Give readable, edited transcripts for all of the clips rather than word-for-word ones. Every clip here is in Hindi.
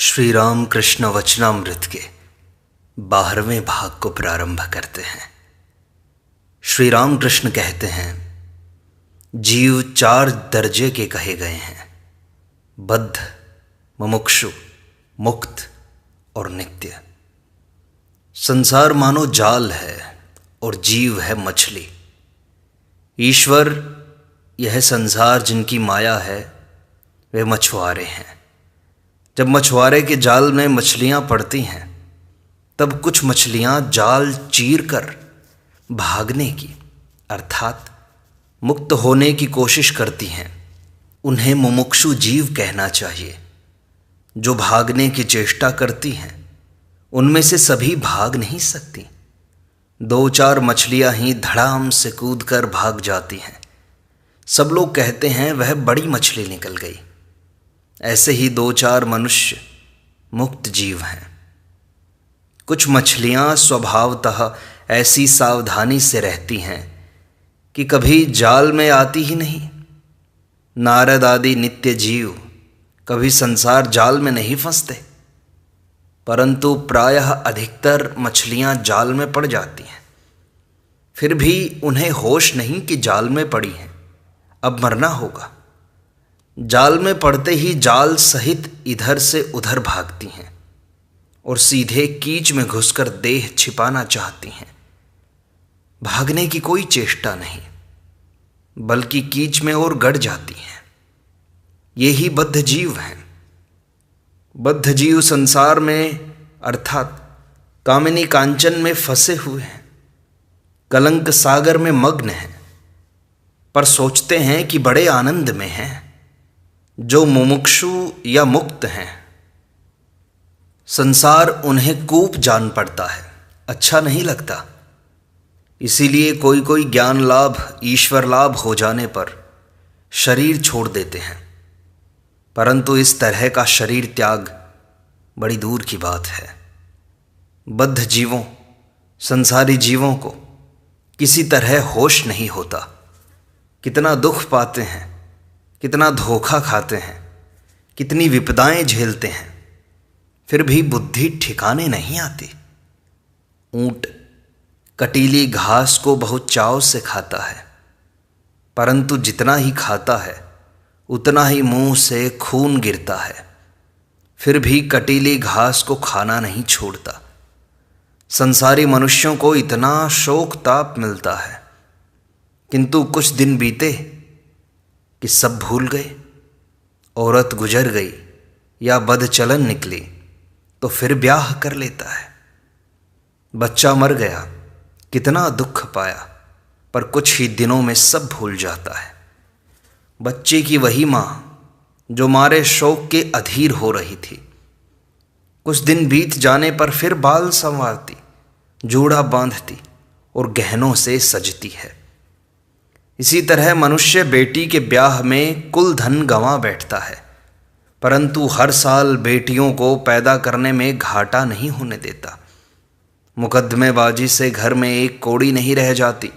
श्री राम कृष्ण वचनामृत के 12वें भाग को प्रारंभ करते हैं। श्री राम कृष्ण कहते हैं, जीव 4 दर्जे के कहे गए हैं: बद्ध, मुमुक्षु, मुक्त और नित्य। संसार मानो जाल है और जीव है मछली। ईश्वर, यह संसार जिनकी माया है, वे मछुआरे हैं। जब मछुआरे के जाल में मछलियां पड़ती हैं, तब कुछ मछलियां जाल चीर कर भागने की अर्थात मुक्त होने की कोशिश करती हैं। उन्हें मुमुक्षु जीव कहना चाहिए। जो भागने की चेष्टा करती हैं, उनमें से सभी भाग नहीं सकती। 2-4 मछलियां ही धड़ाम से कूदकर भाग जाती हैं। सब लोग कहते हैं वह बड़ी मछली निकल गई। ऐसे ही 2-4 मनुष्य मुक्त जीव हैं। कुछ मछलियां स्वभावतः ऐसी सावधानी से रहती हैं कि कभी जाल में आती ही नहीं। नारद आदि नित्य जीव कभी संसार जाल में नहीं फंसते, परंतु प्रायः अधिकतर मछलियां जाल में पड़ जाती हैं। फिर भी उन्हें होश नहीं कि जाल में पड़ी हैं, अब मरना होगा। जाल में पड़ते ही जाल सहित इधर से उधर भागती हैं और सीधे कीच में घुसकर देह छिपाना चाहती हैं। भागने की कोई चेष्टा नहीं, बल्कि कीच में और गड़ जाती हैं। ये ही बद्ध जीव हैं। बद्ध जीव संसार में अर्थात कामिनी कांचन में फंसे हुए हैं, कलंक सागर में मग्न हैं, पर सोचते हैं कि बड़े आनंद में हैं। जो मुमुक्षु या मुक्त हैं, संसार उन्हें कूप जान पड़ता है, अच्छा नहीं लगता। इसीलिए कोई कोई ज्ञान लाभ, ईश्वर लाभ हो जाने पर शरीर छोड़ देते हैं, परंतु इस तरह का शरीर त्याग बड़ी दूर की बात है। बद्ध जीवों, संसारी जीवों को किसी तरह होश नहीं होता। कितना दुख पाते हैं, कितना धोखा खाते हैं, कितनी विपदाएं झेलते हैं, फिर भी बुद्धि ठिकाने नहीं आती। ऊंट कटीली घास को बहुत चाव से खाता है, परंतु जितना ही खाता है उतना ही मुंह से खून गिरता है, फिर भी कटीली घास को खाना नहीं छोड़ता। संसारी मनुष्यों को इतना शोक ताप मिलता है, किंतु कुछ दिन बीते कि सब भूल गए। औरत गुजर गई या बदचलन निकली तो फिर ब्याह कर लेता है। बच्चा मर गया, कितना दुख पाया, पर कुछ ही दिनों में सब भूल जाता है। बच्चे की वही माँ जो मारे शोक के अधीर हो रही थी, कुछ दिन बीत जाने पर फिर बाल संवारती, जूड़ा बांधती और गहनों से सजती है। इसी तरह मनुष्य बेटी के ब्याह में कुल धन गंवा बैठता है, परंतु हर साल बेटियों को पैदा करने में घाटा नहीं होने देता। मुकदमेबाजी से घर में एक कौड़ी नहीं रह जाती,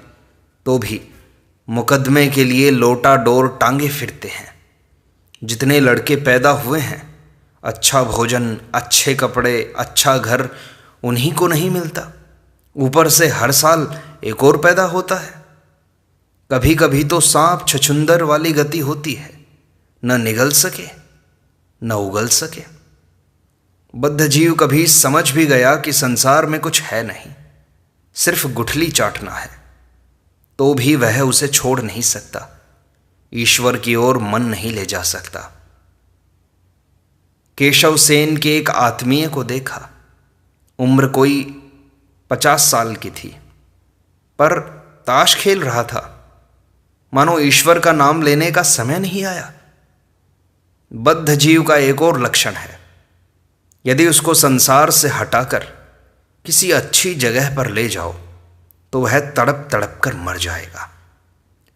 तो भी मुकदमे के लिए लोटा डोर टांगे फिरते हैं। जितने लड़के पैदा हुए हैं, अच्छा भोजन, अच्छे कपड़े, अच्छा घर उन्हीं को नहीं मिलता। ऊपर से हर साल एक और पैदा होता है। कभी कभी तो सांप छछुंदर वाली गति होती है, न निगल सके न उगल सके। बद्ध जीव कभी समझ भी गया कि संसार में कुछ है नहीं, सिर्फ गुठली चाटना है, तो भी वह उसे छोड़ नहीं सकता, ईश्वर की ओर मन नहीं ले जा सकता। केशव सेन के एक आत्मीय को देखा। उम्र कोई 50 साल की थी, पर ताश खेल रहा था, मानो ईश्वर का नाम लेने का समय नहीं आया। बद्ध जीव का एक और लक्षण है, यदि उसको संसार से हटाकर किसी अच्छी जगह पर ले जाओ तो वह तड़प तड़प कर मर जाएगा।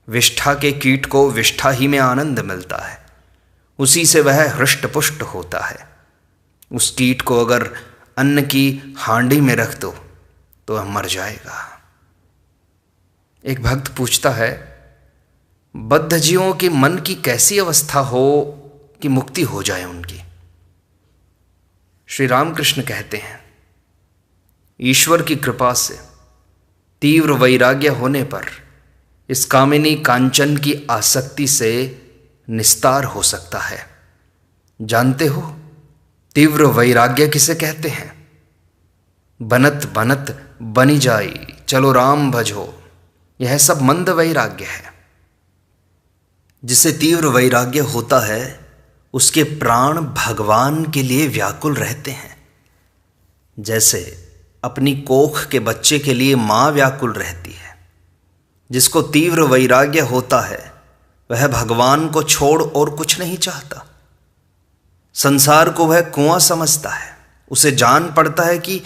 विष्ठा के कीट को विष्ठा ही में आनंद मिलता है, उसी से वह हृष्ट पुष्ट होता है। उस कीट को अगर अन्न की हांडी में रख दो तो वह मर जाएगा। एक भक्त पूछता है, बद्ध जीवों के मन की कैसी अवस्था हो कि मुक्ति हो जाए उनकी? श्री रामकृष्ण कहते हैं, ईश्वर की कृपा से तीव्र वैराग्य होने पर इस कामिनी कांचन की आसक्ति से निस्तार हो सकता है। जानते हो तीव्र वैराग्य किसे कहते हैं? बनत बनत बनी जाई, चलो राम भजो, यह सब मंद वैराग्य है। जिसे तीव्र वैराग्य होता है उसके प्राण भगवान के लिए व्याकुल रहते हैं। जैसे अपनी कोख के बच्चे के लिए माँ व्याकुल रहती है। जिसको तीव्र वैराग्य होता है वह भगवान को छोड़ और कुछ नहीं चाहता। संसार को वह कुआं समझता है। उसे जान पड़ता है कि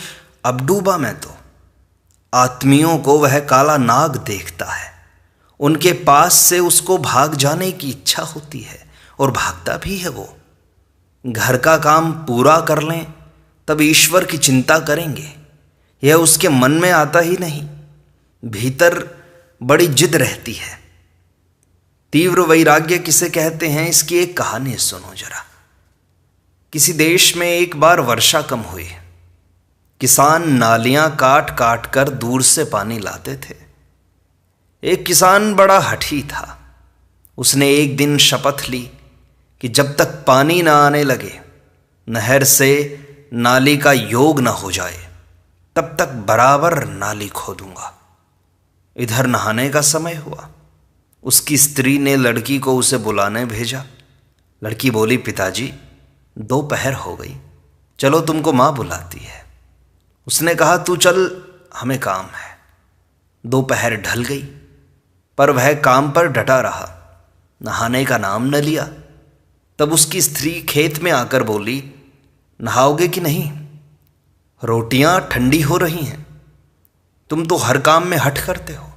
अब डूबा मैं तो। आत्मियों को वह काला नाग देखता है। उनके पास से उसको भाग जाने की इच्छा होती है और भागता भी है वो। घर का काम पूरा कर लें तब ईश्वर की चिंता करेंगे, यह उसके मन में आता ही नहीं। भीतर बड़ी जिद रहती है। तीव्र वैराग्य किसे कहते हैं, इसकी एक कहानी सुनो जरा। किसी देश में एक बार वर्षा कम हुई। किसान नालियां काट काट कर दूर से पानी लाते थे। एक किसान बड़ा हठी था। उसने एक दिन शपथ ली कि जब तक पानी न आने लगे, नहर से नाली का योग न हो जाए, तब तक बराबर नाली खोदूंगा। इधर नहाने का समय हुआ। उसकी स्त्री ने लड़की को उसे बुलाने भेजा। लड़की बोली, पिताजी दोपहर हो गई, चलो तुमको माँ बुलाती है। उसने कहा, तू चल, हमें काम है। दोपहर ढल गई पर वह काम पर डटा रहा, नहाने का नाम न लिया। तब उसकी स्त्री खेत में आकर बोली, नहाओगे कि नहीं? रोटियां ठंडी हो रही हैं। तुम तो हर काम में हठ करते हो।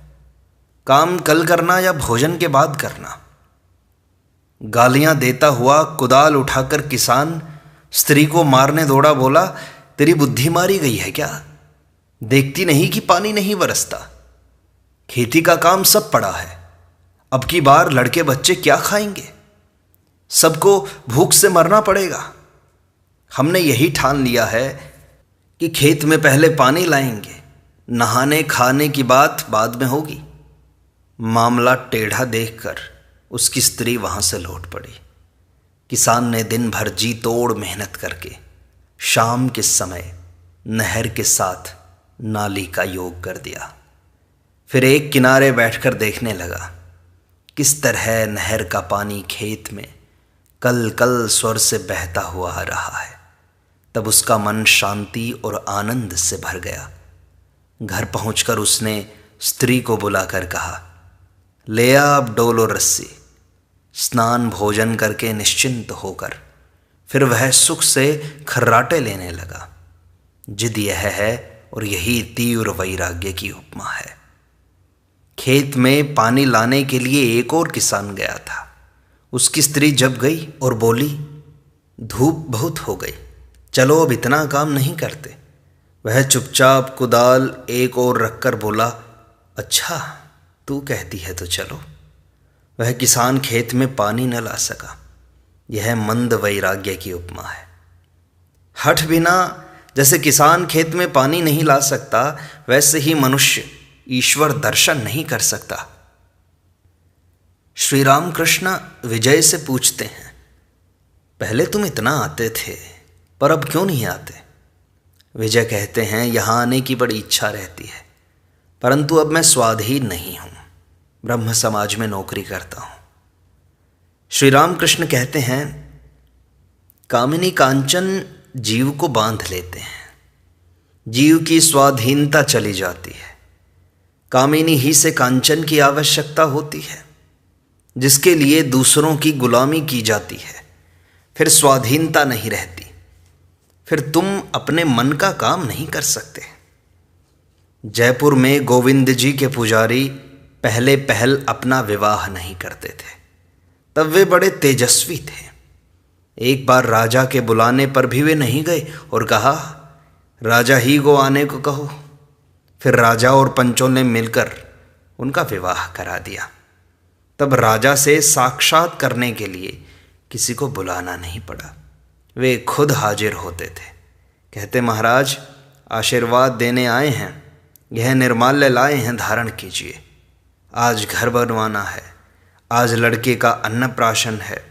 काम कल करना या भोजन के बाद करना। गालियां देता हुआ कुदाल उठाकर किसान स्त्री को मारने दौड़ा। बोला, तेरी बुद्धि मारी गई है क्या? देखती नहीं कि पानी नहीं बरसता? खेती का काम सब पड़ा है। अब की बार लड़के बच्चे क्या खाएंगे? सबको भूख से मरना पड़ेगा। हमने यही ठान लिया है कि खेत में पहले पानी लाएंगे, नहाने खाने की बात बाद में होगी। मामला टेढ़ा देखकर उसकी स्त्री वहां से लौट पड़ी। किसान ने दिन भर जी तोड़ मेहनत करके शाम के समय नहर के साथ नाली का योग कर दिया। फिर एक किनारे बैठकर देखने लगा किस तरह नहर का पानी खेत में कल कल स्वर से बहता हुआ आ रहा है। तब उसका मन शांति और आनंद से भर गया। घर पहुंचकर उसने स्त्री को बुलाकर कहा, ले आ अब डोलो रस्सी। स्नान भोजन करके निश्चिंत होकर फिर वह सुख से खर्राटे लेने लगा। जिद यह है और यही तीव्र वैराग्य की उपमा है। खेत में पानी लाने के लिए एक और किसान गया था। उसकी स्त्री जब गई और बोली, धूप बहुत हो गई, चलो अब इतना काम नहीं करते। वह चुपचाप कुदाल एक और रखकर बोला, अच्छा तू कहती है तो चलो। वह किसान खेत में पानी न ला सका। यह मंद वैराग्य की उपमा है। हठ बिना जैसे किसान खेत में पानी नहीं ला सकता, वैसे ही मनुष्य ईश्वर दर्शन नहीं कर सकता। श्री रामकृष्ण विजय से पूछते हैं, पहले तुम इतना आते थे पर अब क्यों नहीं आते? विजय कहते हैं, यहाँ आने की बड़ी इच्छा रहती है, परंतु अब मैं स्वाधीन नहीं हूँ, ब्रह्म समाज में नौकरी करता हूँ। श्री रामकृष्ण कहते हैं, कामिनी कांचन जीव को बांध लेते हैं। जीव की स्वाधीनता चली जाती है। कामिनी ही से कांचन की आवश्यकता होती है, जिसके लिए दूसरों की गुलामी की जाती है। फिर स्वाधीनता नहीं रहती। फिर तुम अपने मन का काम नहीं कर सकते। जयपुर में गोविंद जी के पुजारी पहले पहल अपना विवाह नहीं करते थे। तब वे बड़े तेजस्वी थे। एक बार राजा के बुलाने पर भी वे नहीं गए और कहा, राजा ही को आने को कहो। फिर राजा और पंचों ने मिलकर उनका विवाह करा दिया। तब राजा से साक्षात करने के लिए किसी को बुलाना नहीं पड़ा। वे खुद हाजिर होते थे। कहते महाराज आशीर्वाद देने आए हैं, यह निर्माल्य लाए हैं, धारण कीजिए। आज घर बनवाना है, आज लड़के का अन्नप्राशन है,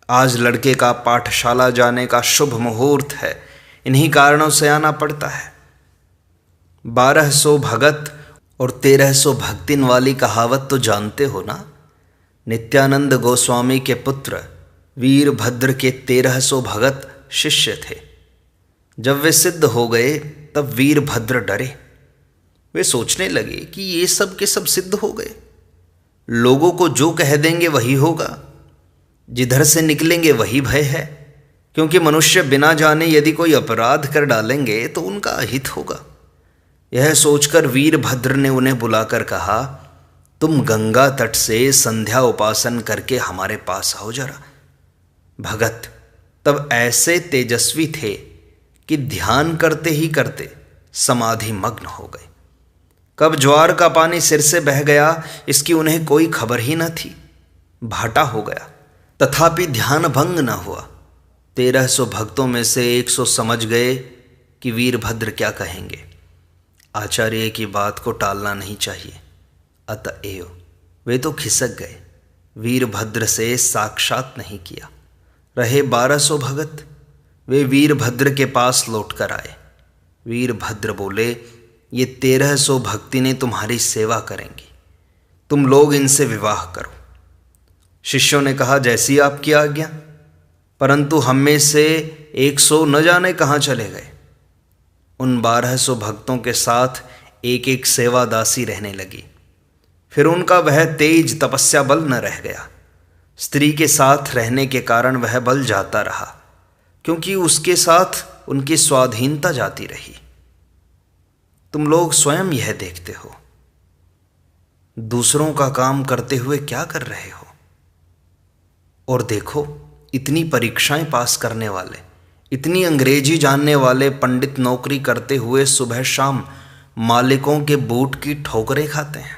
आज लड़के का पाठशाला जाने का शुभ मुहूर्त है, इन्हीं कारणों से आना पड़ता है। 1200 भगत और 1300 भक्तिन वाली कहावत तो जानते हो ना। नित्यानंद गोस्वामी के पुत्र वीरभद्र के 1300 भगत शिष्य थे। जब वे सिद्ध हो गए तब वीरभद्र डरे। वे सोचने लगे कि ये सब के सब सिद्ध हो गए, लोगों को जो कह देंगे वही होगा, जिधर से निकलेंगे वही भय है, क्योंकि मनुष्य बिना जाने यदि कोई अपराध कर डालेंगे तो उनका अहित होगा। यह सोचकर वीरभद्र ने उन्हें बुलाकर कहा, तुम गंगा तट से संध्या उपासन करके हमारे पास आओ जरा। भगत तब ऐसे तेजस्वी थे कि ध्यान करते ही करते समाधि मग्न हो गए। कब ज्वार का पानी सिर से बह गया इसकी उन्हें कोई खबर ही न थी। भाटा हो गया, तथापि ध्यान भंग न हुआ। 1300 भक्तों में से 100 समझ गए कि वीरभद्र क्या कहेंगे। आचार्य की बात को टालना नहीं चाहिए, अतएव वे तो खिसक गए। वीरभद्र से साक्षात नहीं किया। रहे 1200 भगत, वे वीरभद्र के पास लौटकर आए। वीरभद्र बोले, ये 1300 भक्ति ने तुम्हारी सेवा करेंगी, तुम लोग इनसे विवाह करो। शिष्यों ने कहा, जैसी आपकी आज्ञा, परंतु हम में से 100 न जाने कहाँ चले गए। उन 1200 भक्तों के साथ एक एक सेवा दासी रहने लगी। फिर उनका वह तेज तपस्या बल न रह गया। स्त्री के साथ रहने के कारण वह बल जाता रहा, क्योंकि उसके साथ उनकी स्वाधीनता जाती रही। तुम लोग स्वयं यह देखते हो, दूसरों का काम करते हुए क्या कर रहे हो। और देखो, इतनी परीक्षाएं पास करने वाले, इतनी अंग्रेजी जानने वाले पंडित नौकरी करते हुए सुबह शाम मालिकों के बूट की ठोकरें खाते हैं।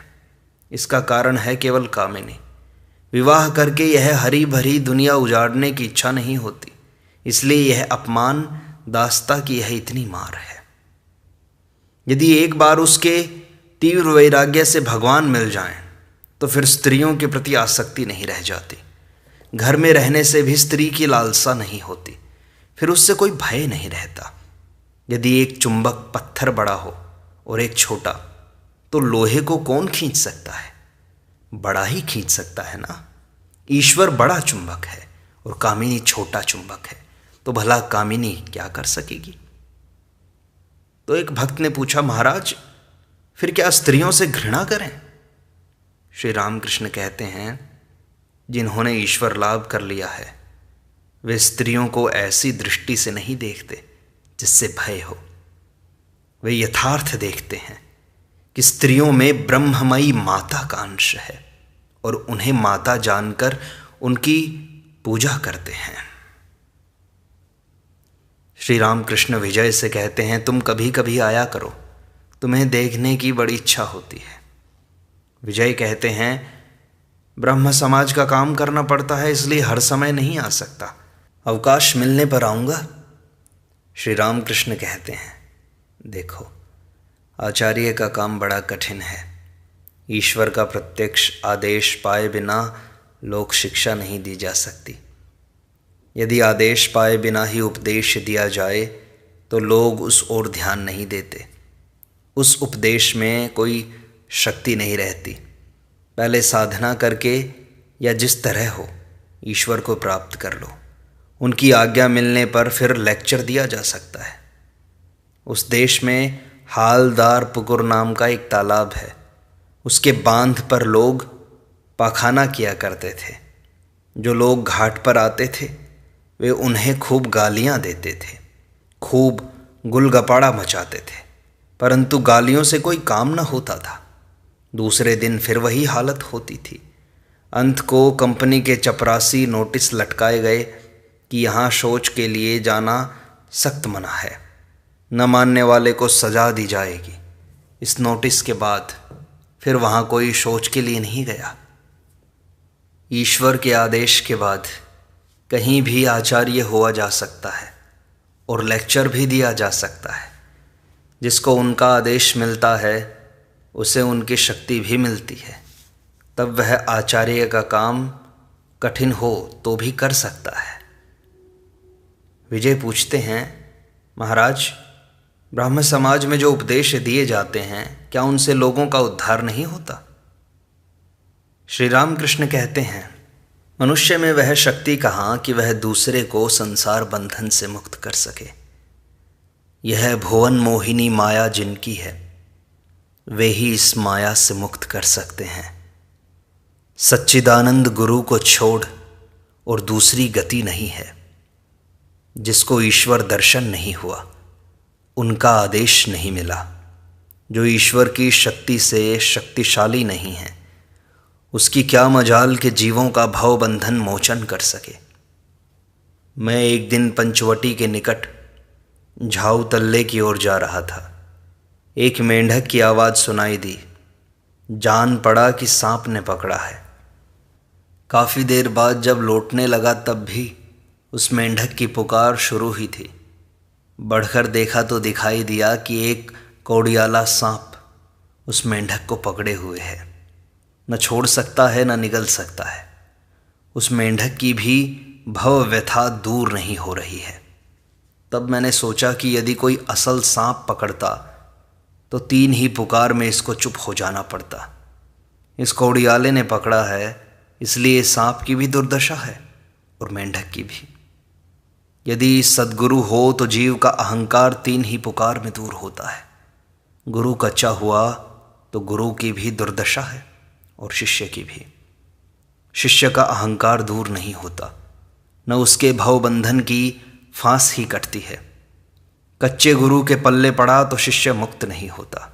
इसका कारण है केवल कामिनी। विवाह करके यह हरी भरी दुनिया उजाड़ने की इच्छा नहीं होती, इसलिए यह अपमान, दास्ता की यह इतनी मार है। यदि एक बार उसके तीव्र वैराग्य से भगवान मिल जाएं, तो फिर स्त्रियों के प्रति आसक्ति नहीं रह जाती। घर में रहने से भी स्त्री की लालसा नहीं होती, फिर उससे कोई भय नहीं रहता। यदि एक चुंबक पत्थर बड़ा हो और एक छोटा, तो लोहे को कौन खींच सकता है? बड़ा ही खींच सकता है ना। ईश्वर बड़ा चुंबक है और कामिनी छोटा चुंबक है, तो भला कामिनी क्या कर सकेगी। तो एक भक्त ने पूछा, महाराज फिर क्या स्त्रियों से घृणा करें? श्री रामकृष्ण कहते हैं, जिन्होंने ईश्वर लाभ कर लिया है वे स्त्रियों को ऐसी दृष्टि से नहीं देखते जिससे भय हो। वे यथार्थ देखते हैं कि स्त्रियों में ब्रह्ममयी माता का अंश है और उन्हें माता जानकर उनकी पूजा करते हैं। श्री रामकृष्ण विजय से कहते हैं, तुम कभी कभी आया करो, तुम्हें देखने की बड़ी इच्छा होती है। विजय कहते हैं, ब्रह्म समाज का काम करना पड़ता है, इसलिए हर समय नहीं आ सकता, अवकाश मिलने पर आऊँगा। श्री रामकृष्ण कहते हैं, देखो आचार्य का काम बड़ा कठिन है। ईश्वर का प्रत्यक्ष आदेश पाए बिना लोक शिक्षा नहीं दी जा सकती। यदि आदेश पाए बिना ही उपदेश दिया जाए तो लोग उस ओर ध्यान नहीं देते। उस उपदेश में कोई शक्ति नहीं रहती। पहले साधना करके या जिस तरह हो ईश्वर को प्राप्त कर लो, उनकी आज्ञा मिलने पर फिर लेक्चर दिया जा सकता है। उस देश में हालदार पुकुर नाम का एक तालाब है। उसके बांध पर लोग पाखाना किया करते थे। जो लोग घाट पर आते थे वे उन्हें खूब गालियां देते थे, खूब गुलगपाड़ा मचाते थे, परंतु गालियों से कोई काम न होता था। दूसरे दिन फिर वही हालत होती थी। अंत को कंपनी के चपरासी नोटिस लटकाए गए कि यहाँ शौच के लिए जाना सख्त मना है, न मानने वाले को सजा दी जाएगी। इस नोटिस के बाद फिर वहाँ कोई शौच के लिए नहीं गया। ईश्वर के आदेश के बाद कहीं भी आचार्य हुआ जा सकता है और लेक्चर भी दिया जा सकता है। जिसको उनका आदेश मिलता है उसे उनकी शक्ति भी मिलती है, तब वह आचार्य का काम कठिन हो तो भी कर सकता है। विजय पूछते हैं, महाराज, ब्राह्मण समाज में जो उपदेश दिए जाते हैं, क्या उनसे लोगों का उद्धार नहीं होता? श्री रामकृष्ण कहते हैं, मनुष्य में वह शक्ति कहाँ कि वह दूसरे को संसार बंधन से मुक्त कर सके। यह भुवन मोहिनी माया जिनकी है, वे ही इस माया से मुक्त कर सकते हैं। सच्चिदानंद गुरु को छोड़ और दूसरी गति नहीं है। जिसको ईश्वर दर्शन नहीं हुआ, उनका आदेश नहीं मिला, जो ईश्वर की शक्ति से शक्तिशाली नहीं है, उसकी क्या मजाल के जीवों का भव बंधन मोचन कर सके। मैं एक दिन पंचवटी के निकट झाऊ तल्ले की ओर जा रहा था। एक मेंढक की आवाज़ सुनाई दी। जान पड़ा कि सांप ने पकड़ा है। काफ़ी देर बाद जब लौटने लगा तब भी उस मेंढक की पुकार शुरू ही थी। बढ़कर देखा तो दिखाई दिया कि एक कौड़ियाला सांप उस मेंढक को पकड़े हुए है। न छोड़ सकता है न निगल सकता है। उस मेंढक की भी भव व्यथा दूर नहीं हो रही है। तब मैंने सोचा कि यदि कोई असल सांप पकड़ता तो 3 ही पुकार में इसको चुप हो जाना पड़ता। इस कौड़ियाले ने पकड़ा है, इसलिए सांप की भी दुर्दशा है और मेंढक की भी। यदि सद्गुरु हो तो जीव का अहंकार 3 ही पुकार में दूर होता है। गुरु कच्चा हुआ तो गुरु की भी दुर्दशा है और शिष्य की भी। शिष्य का अहंकार दूर नहीं होता, न उसके भवबंधन की फांस ही कटती है। कच्चे गुरु के पल्ले पड़ा तो शिष्य मुक्त नहीं होता।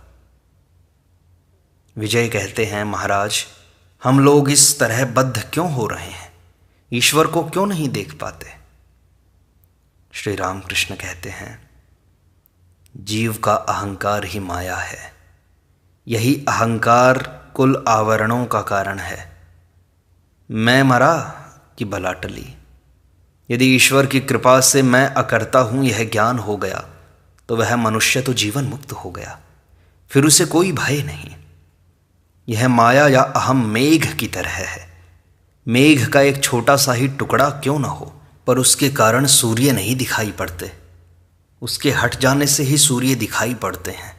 विजय कहते हैं, महाराज, हम लोग इस तरह बद्ध क्यों हो रहे हैं? ईश्वर को क्यों नहीं देख पाते? श्री रामकृष्ण कहते हैं, जीव का अहंकार ही माया है। यही अहंकार कुल आवरणों का कारण है। मैं मरा कि बला टली। यदि ईश्वर की कृपा से मैं अकर्ता हूँ यह ज्ञान हो गया तो वह मनुष्य तो जीवन मुक्त हो गया, फिर उसे कोई भय नहीं। यह माया या अहम मेघ की तरह है। मेघ का एक छोटा सा ही टुकड़ा क्यों न हो, पर उसके कारण सूर्य नहीं दिखाई पड़ते। उसके हट जाने से ही सूर्य दिखाई पड़ते हैं।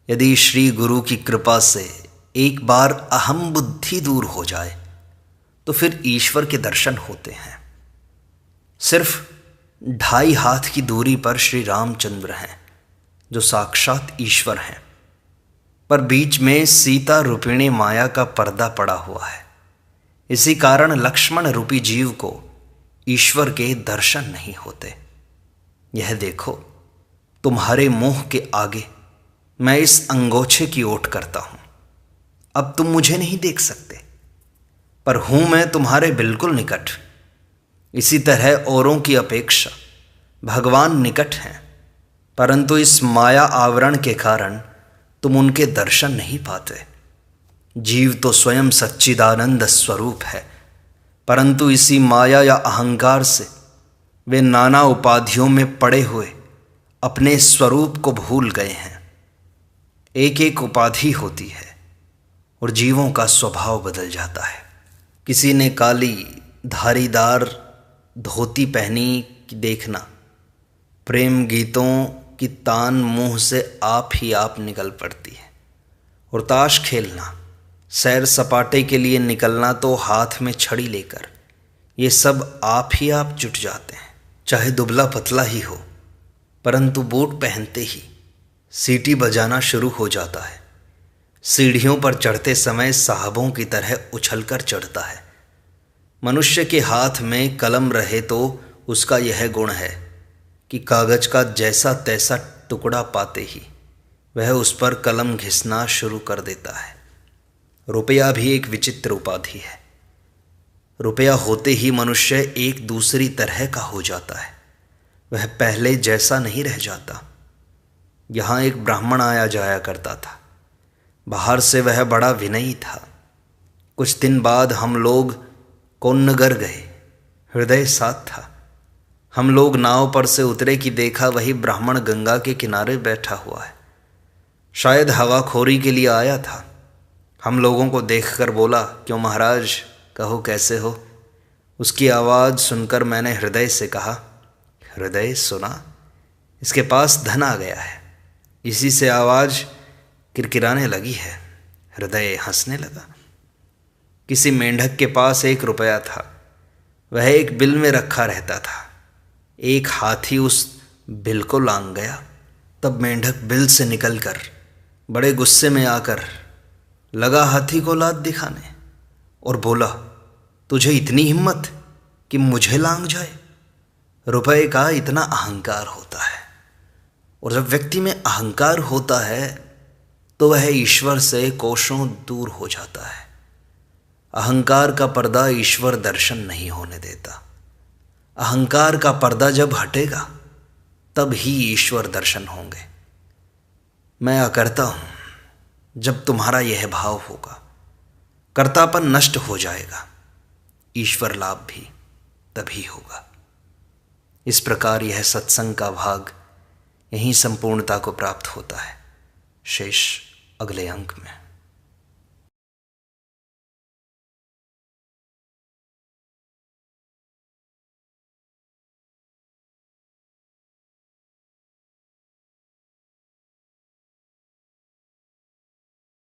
यदि श्री गुरु की कृपा से एक बार अहम बुद्धि दूर हो जाए तो फिर ईश्वर के दर्शन होते हैं। सिर्फ 2.5 हाथ की दूरी पर श्री रामचंद्र हैं जो साक्षात ईश्वर हैं, पर बीच में सीता रूपिणी माया का पर्दा पड़ा हुआ है। इसी कारण लक्ष्मण रूपी जीव को ईश्वर के दर्शन नहीं होते। यह देखो, तुम्हारे मुंह के आगे मैं इस अंगोछे की ओट करता हूं। अब तुम मुझे नहीं देख सकते, पर हूं मैं तुम्हारे बिल्कुल निकट। इसी तरह औरों की अपेक्षा भगवान निकट हैं, परंतु इस माया आवरण के कारण तुम उनके दर्शन नहीं पाते। जीव तो स्वयं सच्चिदानंद स्वरूप है, परंतु इसी माया या अहंकार से वे नाना उपाधियों में पड़े हुए अपने स्वरूप को भूल गए हैं। एक एक उपाधि होती है और जीवों का स्वभाव बदल जाता है। किसी ने काली धारीदार धोती पहनी कि देखना, प्रेम गीतों की तान मुंह से आप ही आप निकल पड़ती है। और ताश खेलना, सैर सपाटे के लिए निकलना तो हाथ में छड़ी लेकर, ये सब आप ही आप जुट जाते हैं। चाहे दुबला पतला ही हो, परंतु बूट पहनते ही सीटी बजाना शुरू हो जाता है। सीढ़ियों पर चढ़ते समय साहबों की तरह उछलकर चढ़ता है। मनुष्य के हाथ में कलम रहे तो उसका यह गुण है कि कागज का जैसा तैसा टुकड़ा पाते ही वह उस पर कलम घिसना शुरू कर देता है। रुपया भी एक विचित्र उपाधि है। रुपया होते ही मनुष्य एक दूसरी तरह का हो जाता है। वह पहले जैसा नहीं रह जाता। यहाँ एक ब्राह्मण आया जाया करता था। बाहर से वह बड़ा विनयी था। कुछ दिन बाद हम लोग कोन्नगर गए। हृदय साथ था। हम लोग नाव पर से उतरे कि देखा वही ब्राह्मण गंगा के किनारे बैठा हुआ है। शायद हवाखोरी के लिए आया था। हम लोगों को देखकर बोला, क्यों महाराज, कहो कैसे हो। उसकी आवाज़ सुनकर मैंने हृदय से कहा, हृदय सुना, इसके पास धन आ गया है। इसी से आवाज़ किरकिराने लगी है। हृदय हंसने लगा। किसी मेंढक के पास 1 रुपया था। वह एक बिल में रखा रहता था। एक हाथी उस बिल को लांघ गया। तब मेंढक बिल से निकलकर बड़े गुस्से में आकर लगा हाथी को लात दिखाने और बोला, तुझे इतनी हिम्मत कि मुझे लांघ जाए। रुपए का इतना अहंकार होता है, और जब व्यक्ति में अहंकार होता है तो वह ईश्वर से कोसों दूर हो जाता है। अहंकार का पर्दा ईश्वर दर्शन नहीं होने देता। अहंकार का पर्दा जब हटेगा तब ही ईश्वर दर्शन होंगे। मैं अकर्ता हूँ। जब तुम्हारा यह भाव होगा, कर्तापन नष्ट हो जाएगा, ईश्वर लाभ भी तभी होगा। इस प्रकार यह सत्संग का भाग यहीं संपूर्णता को प्राप्त होता है। शेष अगले अंक में।